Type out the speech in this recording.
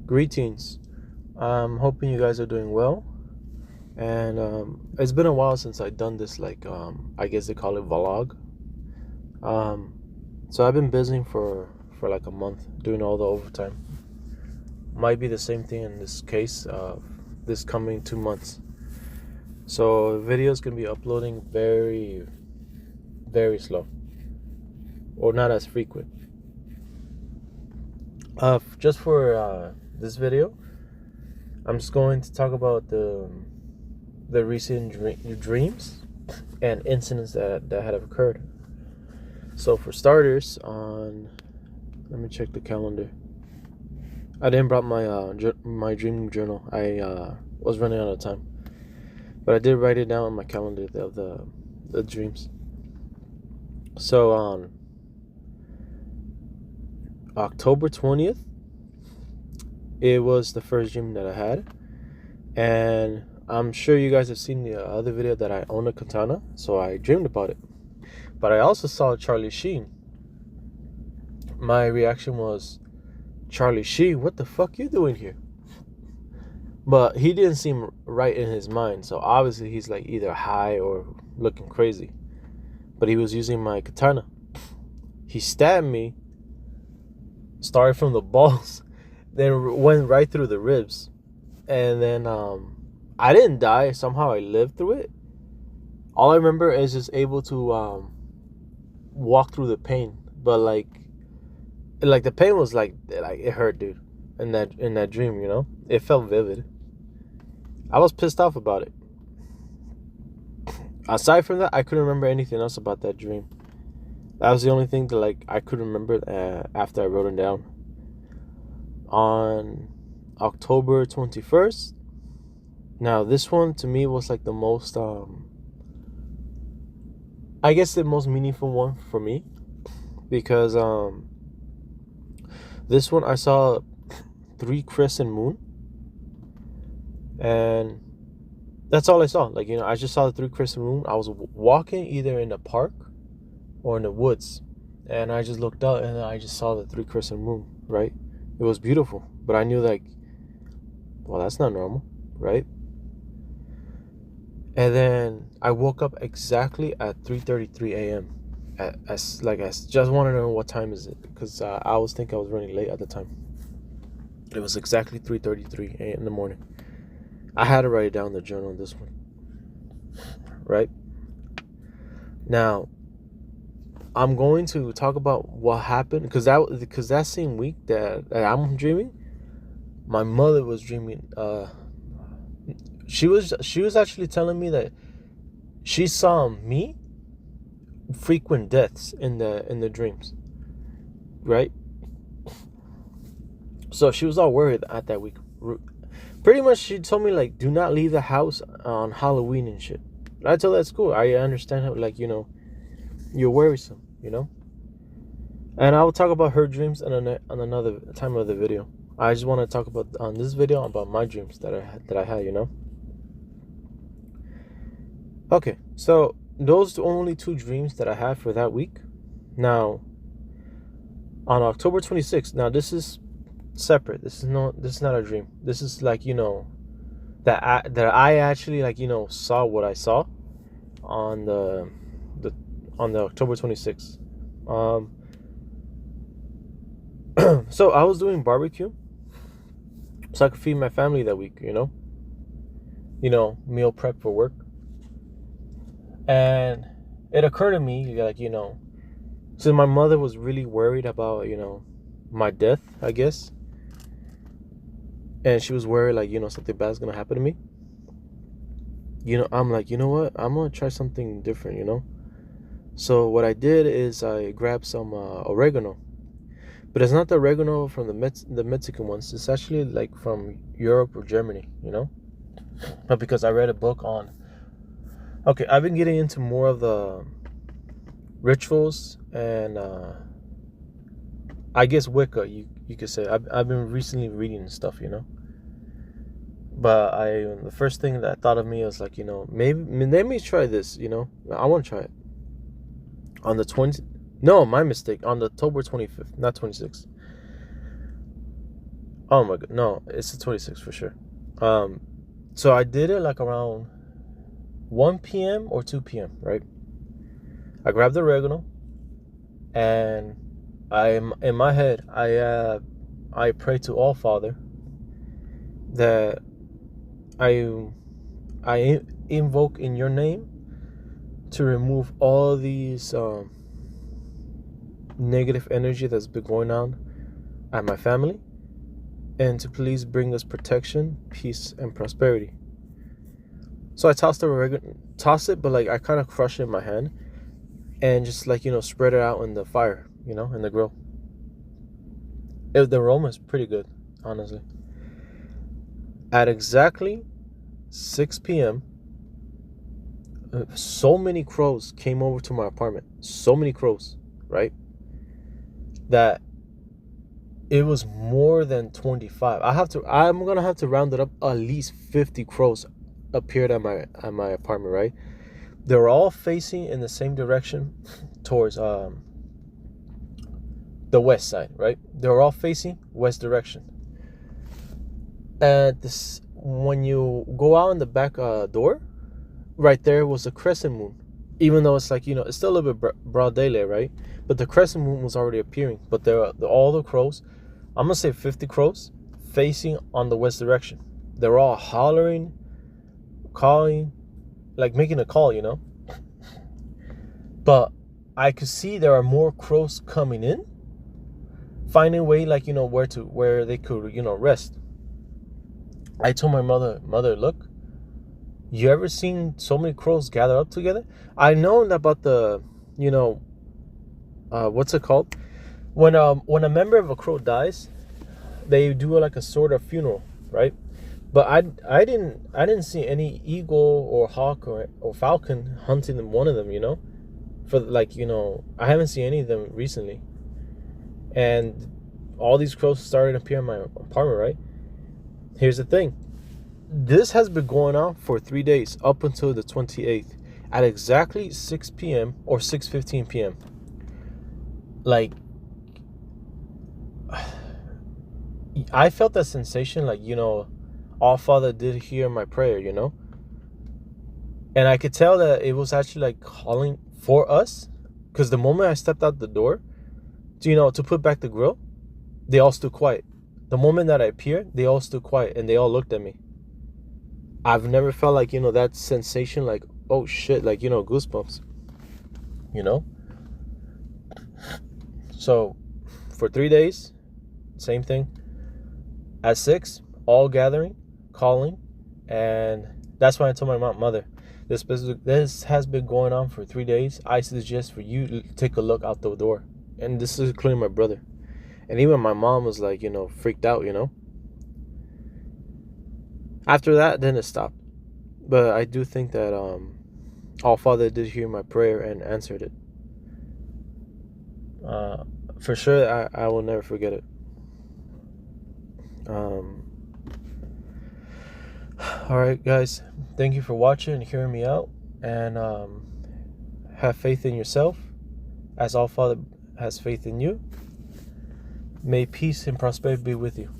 Greetings. I'm hoping you guys are doing well. And it's been a while since I've done this, I guess they call it vlog. Um, so I've been busy for like a month doing all the overtime. Might be the same thing in this case, this coming 2 months. So videos can be uploading very, very slow, or not as frequent. Just for this video, I'm just going to talk about the recent dreams and incidents that had occurred. So for starters, let me check the calendar. I didn't brought my dream journal. I was running out of time, but I did write it down on my calendar of the dreams. So on October 20th, it was the first dream that I had, and I'm sure you guys have seen the other video that I own a katana, so I dreamed about it. But I also saw Charlie Sheen. My reaction was, Charlie Sheen, what the fuck you doing here? But he didn't seem right in his mind, so obviously he's like either high or looking crazy. But he was using my katana. He stabbed me, started from the balls, then went right through the ribs. And then I didn't die. Somehow I lived through it. All I remember is just able to walk through the pain. But like the pain was like it hurt, dude. In that dream, you know? It felt vivid. I was pissed off about it. Aside from that, I couldn't remember anything else about that dream. That was the only thing that I could remember after I wrote it down. On October 21st. Now this one to me was like the most I guess the most meaningful one for me, because this one I saw 3 crescent moon, and that's all I saw. I just saw the 3 crescent moon. I was walking either in the park or in the woods, and I just looked out and I just saw the 3 crescent moon, right? It was beautiful, but I knew well, that's not normal, right? And then I woke up exactly at 3:33 a.m. I just want to know what time is it, because I always think I was running late at the time. It was exactly 3:33 a.m. in the morning. I had to write it down in the journal on this one, right? Now, I'm going to talk about what happened, because that same week that I'm dreaming, my mother was dreaming. She was actually telling me that she saw me frequent deaths in the dreams, right? So she was all worried at that week. Pretty much, she told me do not leave the house on Halloween and shit. I told her that's cool. I understand how you're worrisome, And I will talk about her dreams on another time of the video. I just want to talk about on this video about my dreams that I had, Okay, so those are the only 2 dreams that I had for that week. Now, on October 26th, now this is separate. This is not a dream. This is that I actually saw what I saw on the October 26th. So I was doing barbecue so I could feed my family that week, meal prep for work. And it occurred to me, so my mother was really worried about, my death, I guess. And she was worried, something bad's going to happen to me. I'm like, you know what? I'm going to try something different, So what I did is I grabbed some oregano. But it's not the oregano from the Mexican ones. It's actually from Europe or Germany, But because I read a book on... Okay, I've been getting into more of the rituals and I guess Wicca, you could say. I've been recently reading stuff, But the first thing that I thought of me was maybe let me try this, I want to try it. On the 20th, no, my mistake, on the October 25th, not 26th. Oh my god, no, it's the 26th for sure. So I did it like around 1 p.m. or 2 p.m., right? I grabbed the oregano, and I'm in my head. I pray to All Father that I invoke in your name to remove all these negative energy that's been going on at my family, and to please bring us protection, peace, and prosperity. So I tossed it, but like I kind of crushed it in my hand and just like, spread it out in the fire, in the grill. The aroma is pretty good, honestly. At exactly 6 p.m., so many crows came over to my apartment. So many crows, right? That it was more than 25. I'm gonna have to round it up. At least 50 crows appeared at my apartment, right? They were all facing in the same direction towards the west side, right? They were all facing west direction. And this, when you go out in the back door, right there was a crescent moon. Even though it's like, it's still a little bit broad daylight, right? But the crescent moon was already appearing. But there are all the crows, I'm gonna say 50 crows, facing on the west direction. They're all hollering, calling, like making a call, But I could see there are more crows coming in, finding a way, like, where they could, rest. I told my mother, look, you ever seen so many crows gather up together? I know about the, what's it called? When a member of a crow dies, they do like a sort of funeral, right? But I didn't see any eagle or hawk or falcon hunting one of them, For like, I haven't seen any of them recently. And all these crows started appearing in my apartment, right? Here's the thing. This has been going on for 3 days, up until the 28th, at exactly 6 p.m. or 6:15 p.m. Like, I felt that sensation, like, All Father did hear my prayer, And I could tell that it was actually like calling for us. Because the moment I stepped out the door, to put back the grill, they all stood quiet. The moment that I appeared, they all stood quiet and they all looked at me. I've never felt like, that sensation, like, oh shit, like, goosebumps, So for 3 days, same thing. At 6, all gathering, calling, and that's why I told my mother, this has been going on for 3 days. I suggest for you to take a look out the door. And this is including my brother. And even my mom was like, freaked out, After that, then it stopped. But I do think that All Father did hear my prayer and answered it. For sure, I will never forget it. Alright, guys, thank you for watching and hearing me out, and have faith in yourself as All Father has faith in you. May peace and prosperity be with you.